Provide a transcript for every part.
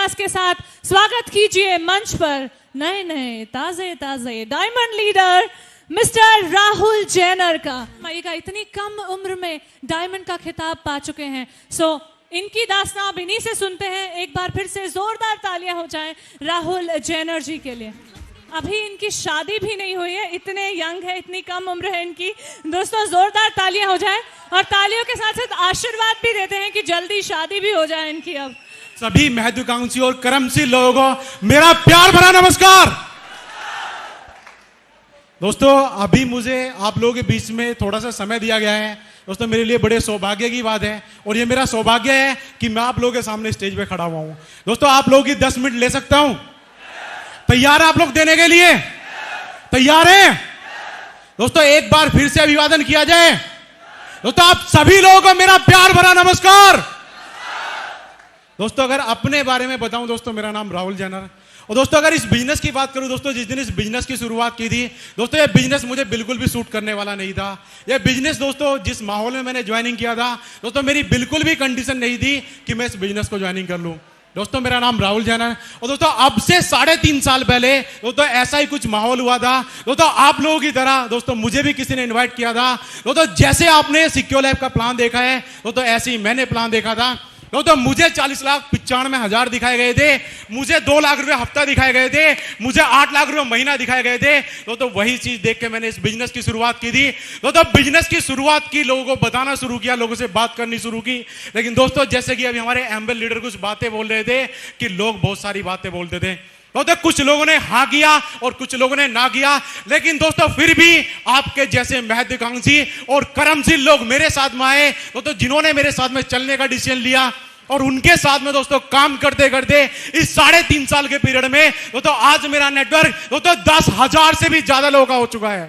हर्षोल्लास के साथ स्वागत कीजिए मंच पर नए नए ताजे ताजे diamond leader mister Rahul Jenner का। इतनी कम उम्र में डायमंड का खिताब पा चुके हैं। सो इनकी दास्तां अब इन्हीं से सुनते हैं। एक बार फिर से जोरदार तालियां हो जाएं राहुल जैनर जी के लिए। अभी इनकी शादी भी नहीं हुई है, इतने यंग है, इतनी कम उम्र है इनकी। दोस्तों जोरदार तालियां हो जाएं और तालियों के साथ साथ आशीर्वाद भी देते हैं कि जल्दी शादी भी हो जाए इनकी। अब सभी महत्वाकांक्षी और कर्मशील लोगों को मेरा प्यार भरा नमस्कार। दोस्तों अभी मुझे आप लोगों के बीच में थोड़ा सा समय दिया गया है। दोस्तों मेरे लिए बड़े सौभाग्य की बात है और ये मेरा सौभाग्य है कि मैं आप लोगों के सामने स्टेज पे खड़ा हुआ हूं। दोस्तों आप लोगों की 10 मिनट ले सकता हूं? तैयार है आप लोग देने के लिए? तैयार हैं? दोस्तों एक बार फिर से अभिवादन किया जाए। दोस्तों आप सभी लोगों को मेरा प्यार भरा नमस्कार। दोस्तों अगर अपने बारे में बताऊं, दोस्तों मेरा नाम राहुल जैनर। और दोस्तों अगर इस बिजनेस की बात करूं, दोस्तों जिस दिन इस बिजनेस की शुरुआत की थी, दोस्तों ये बिजनेस मुझे बिल्कुल भी सूट करने वाला नहीं था। ये बिजनेस दोस्तों जिस माहौल में मैंने ज्वाइनिंग किया था, दोस्तों मेरी बिल्कुल भी कंडीशन नहीं थी कि मैं इस बिजनेस को ज्वाइनिंग कर लूं। दोस्तों मेरा नाम राहुल जैनर और दोस्तों अब से 3.5 साल पहले दोस्तों ऐसा ही कुछ माहौल हुआ था। दोस्तों आप लोगों की तरह दोस्तों मुझे भी किसी ने इनवाइट किया था। दोस्तों जैसे आपने सिक्योर लैब का प्लान देखा है, दोस्तों ऐसे ही मैंने प्लान देखा था। तो मुझे 40,95,000 दिखाए गए थे, मुझे 2 लाख रुपए हफ्ता दिखाए गए थे, मुझे 8 लाख रुपए महीना दिखाए गए थे। तो वही चीज देख के मैंने इस बिजनेस की शुरुआत की थी। तो बिजनेस की शुरुआत की, लोगों को बताना शुरू किया, लोगों से बात करनी शुरू की। लेकिन दोस्तों जैसे कि अभी हमारे एम्बल लीडर कुछ बातें बोल रहे थे कि लोग बहुत सारी बातें बोलते थे। तो कुछ लोगों ने हाँ किया और कुछ लोगों ने ना किया। लेकिन दोस्तों फिर भी आपके जैसे महत्वाकांक्षी और कर्मशील लोग मेरे साथ में आए, तो जिन्होंने मेरे साथ में चलने का डिसीजन लिया और उनके साथ में दोस्तों काम करते करते इस 3.5 साल के पीरियड में दोस्तों आज मेरा नेटवर्क दोस्तों 10,000 से भी ज्यादा लोगों का हो चुका है।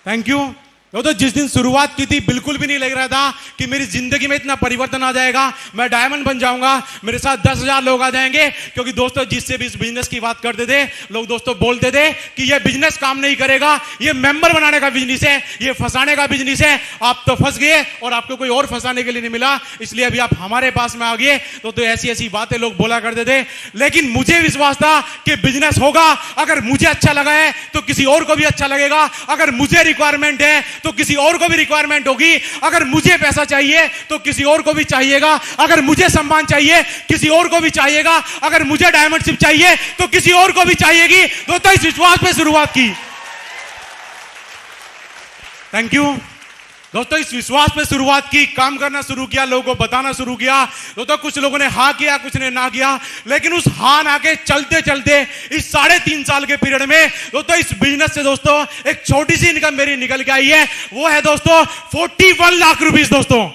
Thank you. तो जिस दिन शुरुआत की थी बिल्कुल भी नहीं लग रहा था कि मेरी जिंदगी में इतना परिवर्तन आ जाएगा, मैं डायमंड बन जाऊंगा, मेरे साथ 10,000 लोग आ जाएंगे। क्योंकि दोस्तों जिससे भी इस बिजनेस की बात करते थे, लोग दोस्तों बोलते थे कि ये बिजनेस काम नहीं करेगा, ये मेंबर बनाने का बिजनेस है, ये फंसाने का बिजनेस है। आप तो फंस गए और आपको कोई और फंसाने के लिए नहीं मिला, इसलिए अभी आप हमारे पास में आ गए। तो ऐसी ऐसी बातें लोग बोला करते थे। लेकिन मुझे विश्वास था कि बिजनेस होगा। अगर मुझे अच्छा लगा है तो किसी और को भी अच्छा लगेगा। अगर मुझे रिक्वायरमेंट है तो किसी और को भी रिक्वायरमेंट होगी। अगर मुझे पैसा चाहिए तो किसी और को भी चाहिएगा। अगर मुझे सम्मान चाहिए किसी और को भी चाहिएगा। अगर मुझे डायमंडशिप चाहिए तो किसी और को भी चाहिएगी। तो इस विश्वास पे शुरुआत की। Thank you. दोस्तों इस विश्वास पे शुरुआत की, काम करना शुरू किया, लोगों को बताना शुरू किया। दोस्तों कुछ लोगों ने हाँ किया, कुछ ने ना किया। लेकिन उस हाँ ना के चलते चलते इस 3.5 साल के पीरियड में दोस्तों इस बिजनेस से दोस्तों एक छोटी सी इनकम मेरी निकल के आई है। वो है दोस्तों 41 लाख रुपीस। दोस्तों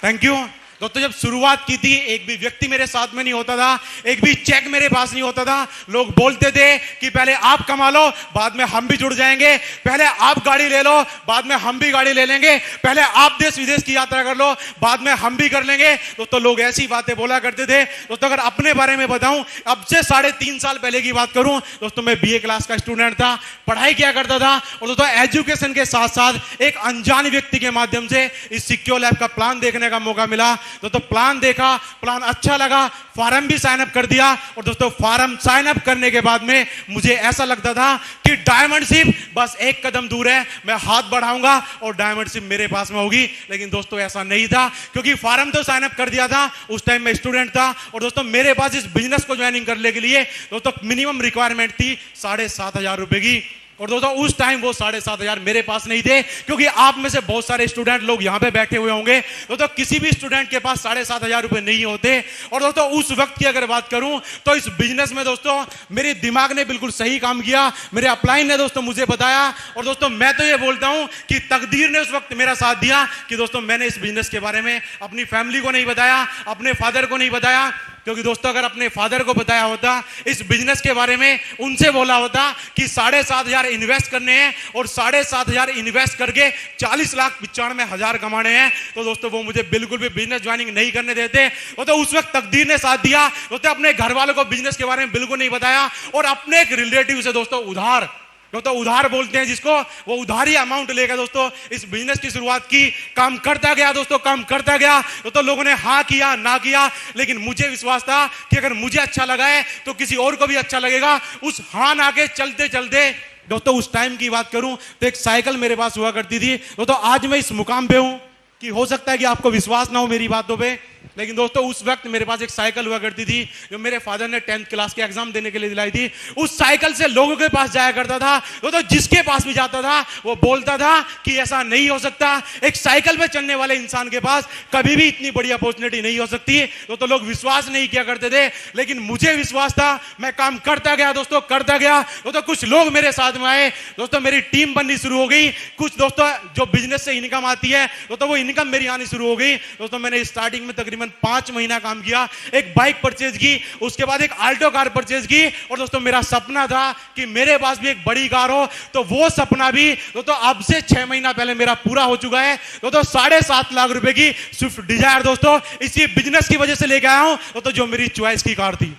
थैंक यू। दोस्तों जब शुरुआत की थी एक भी व्यक्ति मेरे साथ में नहीं होता था, एक भी चेक मेरे पास नहीं होता था। लोग बोलते थे कि पहले आप कमा लो, बाद में हम भी जुड़ जाएंगे। पहले आप गाड़ी ले लो, बाद में हम भी गाड़ी ले लेंगे। पहले आप देश विदेश की यात्रा कर लो, बाद में हम भी कर लेंगे। दोस्तों लोग ऐसी बातें बोला करते थे। दोस्तों अगर अपने बारे में बताऊं, अब से 3.5 साल पहले की बात करूं, दोस्तों मैं BA क्लास का स्टूडेंट था, पढ़ाई किया करता था। और दोस्तों एजुकेशन के साथ साथ एक अनजान व्यक्ति के माध्यम से इस सिक्योर लैब का प्लान देखने का मौका मिला। दोस्तों प्लान देखा, प्लान अच्छा लगा, फॉर्म भी साइन अप कर दिया। और दोस्तों फॉर्म साइन अप करने के बाद में मुझे ऐसा लगता था कि डायमंडशिप बस एक कदम दूर है, मैं हाथ बढ़ाऊंगा और डायमंडशिप मेरे पास में होगी। लेकिन दोस्तों ऐसा नहीं था, क्योंकि फॉर्म तो साइन अप कर दिया था, उस टाइम मैं स्टूडेंट था। और दोस्तों मेरे पास इस बिजनेस को ज्वाइनिंग करने के लिए दोस्तों मिनिमम रिक्वायरमेंट थी 7,500 रुपए की। और दोस्तों उस टाइम वो 7,500 मेरे पास नहीं थे, क्योंकि आप में से बहुत सारे स्टूडेंट लोग यहां पे बैठे हुए होंगे। दोस्तों किसी भी स्टूडेंट के पास 7,500 रुपए नहीं होते। और दोस्तों उस वक्त की अगर बात करूं तो इस बिजनेस में दोस्तों मेरे दिमाग ने बिल्कुल सही काम किया, मेरे अपलाइन ने दोस्तों मुझे बताया। और दोस्तों मैं तो ये बोलता हूं कि तकदीर ने उस वक्त मेरा साथ दिया कि दोस्तों मैंने इस बिजनेस के बारे में अपनी फैमिली को नहीं बताया, अपने फादर को नहीं बताया। क्योंकि दोस्तों अगर अपने फादर को बताया होता इस बिजनेस के बारे में, उनसे बोला होता कि 7,500 इन्वेस्ट करने हैं और 7,500 इन्वेस्ट करके 40,95,000 कमाने हैं, तो दोस्तों वो मुझे बिल्कुल भी बिजनेस ज्वाइनिंग नहीं करने देते। तो उस वक्त तकदीर ने साथ दिया। दोस्तों अपने घर वालों को बिजनेस के बारे में बिल्कुल नहीं बताया और अपने एक रिलेटिव से दोस्तों उधार दोस्तों उधार बोलते हैं जिसको, वो उधारी अमाउंट लेकर दोस्तों इस बिजनेस की शुरुआत की। काम करता गया दोस्तों, काम करता गया। दोस्तों लोगों ने हाँ किया ना किया, लेकिन मुझे विश्वास था कि अगर मुझे अच्छा लगा है तो किसी और को भी अच्छा लगेगा। उस हाँ ना के चलते चलते दोस्तों उस टाइम की बात करूं तो एक साइकिल मेरे पास हुआ करती थी। दोस्तों आज मैं इस मुकाम पे हूं कि हो सकता है कि आपको विश्वास ना हो मेरी बातों पे, लेकिन दोस्तों उस वक्त मेरे पास एक साइकिल हुआ करती थी जो मेरे फादर ने 10th क्लास के एग्जाम देने के लिए दिलाई थी। उस साइकिल से लोगों के पास जाया करता था। दोस्तों जिसके पास भी जाता था वो बोलता था कि ऐसा नहीं हो सकता, एक साइकिल पे चलने वाले इंसान के पास कभी भी इतनी बड़ी अपॉर्चुनिटी नहीं हो सकती। दोस्तों लोग विश्वास नहीं किया करते थे, लेकिन मुझे विश्वास था। मैं काम करता गया दोस्तों, करता गया। दोस्तों कुछ लोग मेरे साथ में आए, दोस्तों मेरी टीम बननी शुरू हो गई। कुछ दोस्तों जो बिजनेस से इनकम आती है दोस्तों वो इनकम मेरी आनी शुरू हो गई। दोस्तों मैंने स्टार्टिंग में तकरीबन 5 महीना काम किया, एक बाइक परचेज की, उसके बाद एक आल्टो कार परचेज की। और दोस्तों मेरा सपना था कि मेरे पास भी एक बड़ी कार हो, तो वो सपना भी दोस्तों अब से 6 महीना पहले मेरा पूरा हो चुका है। दोस्तों 7.5 लाख रुपए की स्विफ्ट डिजायर दोस्तों इसी बिजनेस की वजह से लेके आया हूं, दोस्तों जो मेरी चॉइस की कार थी।